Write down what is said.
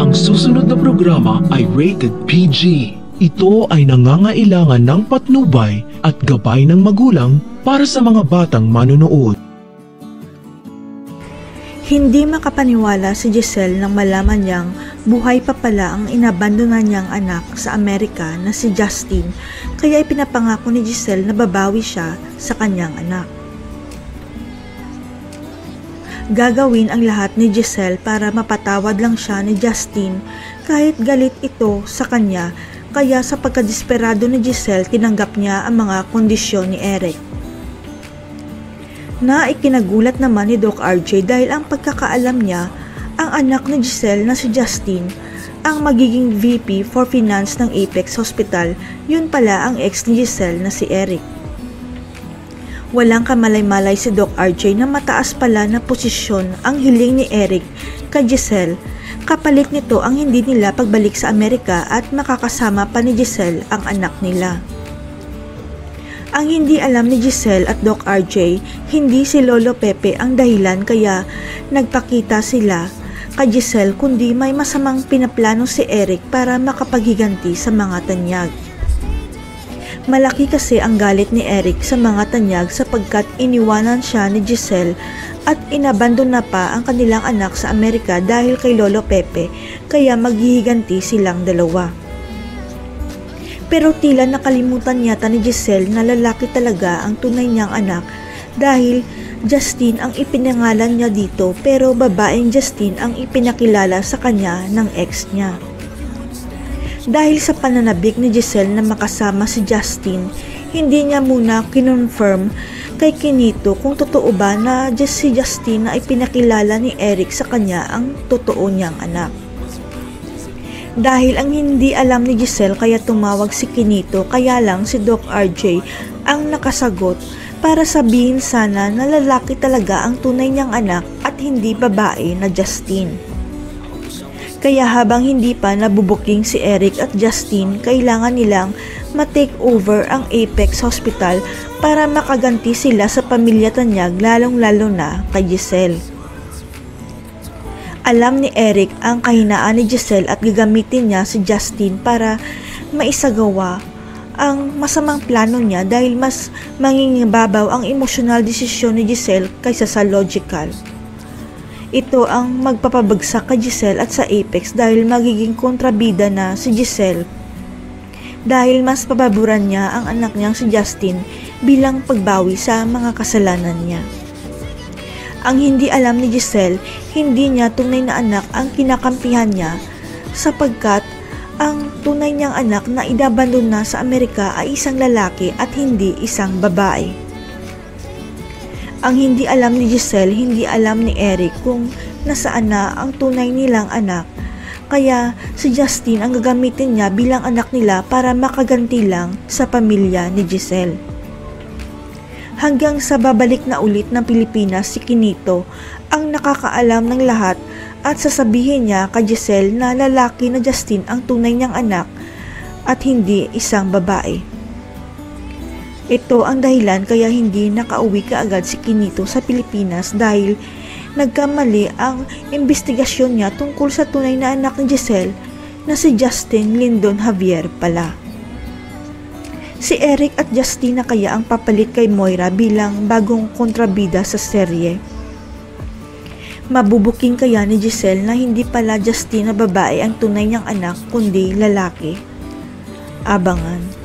Ang susunod na programa ay rated PG. Ito ay nangangailangan ng patnubay at gabay ng magulang para sa mga batang manonood. Hindi makapaniwala si Giselle nang malaman niyang buhay pa pala ang inabandona niyang anak sa Amerika na si Justin, kaya ipinapangako ni Giselle na babawi siya sa kanyang anak. Gagawin ang lahat ni Giselle para mapatawad lang siya ni Justin kahit galit ito sa kanya, kaya sa pagkadesperado ni Giselle tinanggap niya ang mga kondisyon ni Eric. Na ikinagulat naman ni Doc RJ dahil ang pagkakaalam niya, ang anak ni Giselle na si Justin ang magiging VP for Finance ng Apex Hospital, yun pala ang ex ni Giselle na si Eric. Walang kamalay-malay si Doc RJ na mataas pala na posisyon ang hiling ni Eric kay Giselle, kapalit nito ang hindi nila pagbalik sa Amerika at makakasama pa ni Giselle ang anak nila. Ang hindi alam ni Giselle at Doc RJ, hindi si Lolo Pepe ang dahilan kaya nagpakita sila kay Giselle, kundi may masamang pinaplano si Eric para makapaghiganti sa mga tanyag. Malaki kasi ang galit ni Eric sa mga tanyag sapagkat iniwanan siya ni Giselle at inabandon na pa ang kanilang anak sa Amerika dahil kay Lolo Pepe, kaya maghihiganti silang dalawa. Pero tila nakalimutan yata ni Giselle na lalaki talaga ang tunay niyang anak dahil Justin ang ipinangalan niya dito pero babaeng Justin ang ipinakilala sa kanya ng ex niya. Dahil sa pananabik ni Giselle na makasama si Justin, hindi niya muna kinonfirm kay Kinito kung totoo ba na si Justin na ipinakilala ni Eric sa kanya ang totoo niyang anak. Dahil ang hindi alam ni Giselle kaya tumawag si Kinito, kaya lang si Doc RJ ang nakasagot para sabihin sana na lalaki talaga ang tunay niyang anak at hindi babae na Justin. Kaya habang hindi pa nabubuking si Eric at Justin, kailangan nilang ma-take over ang Apex Hospital para makaganti sila sa pamilya tanyag, lalong-lalo na kay Giselle. Alam ni Eric ang kahinaan ni Giselle at gagamitin niya si Justin para maisagawa ang masamang plano niya dahil mas mangingibabaw ang emosyonal desisyon ni Giselle kaysa sa logical. Ito ang magpapabagsak kay Giselle at sa Apex dahil magiging kontrabida na si Giselle dahil mas pababuran niya ang anak niyang si Justin bilang pagbawi sa mga kasalanan niya. Ang hindi alam ni Giselle, hindi niya tunay na anak ang kinakampihan niya sapagkat ang tunay niyang anak na inabandon na sa Amerika ay isang lalaki at hindi isang babae. Ang hindi alam ni Giselle, hindi alam ni Eric kung nasaan na ang tunay nilang anak, kaya si Justin ang gagamitin niya bilang anak nila para makaganti lang sa pamilya ni Giselle. Hanggang sa babalik na ulit ng Pilipinas si Kinito ang nakakaalam ng lahat at sasabihin niya kay Giselle na lalaki na Justin ang tunay niyang anak at hindi isang babae. Ito ang dahilan kaya hindi nakauwi kaagad si Kinito sa Pilipinas dahil nagkamali ang investigasyon niya tungkol sa tunay na anak ni Giselle na si Justin Lindon Javier pala. Si Eric at Justin na kaya ang papalit kay Moira bilang bagong kontrabida sa serye. Mabubuking kaya ni Giselle na hindi pala Justin na babae ang tunay niyang anak kundi lalaki? Abangan.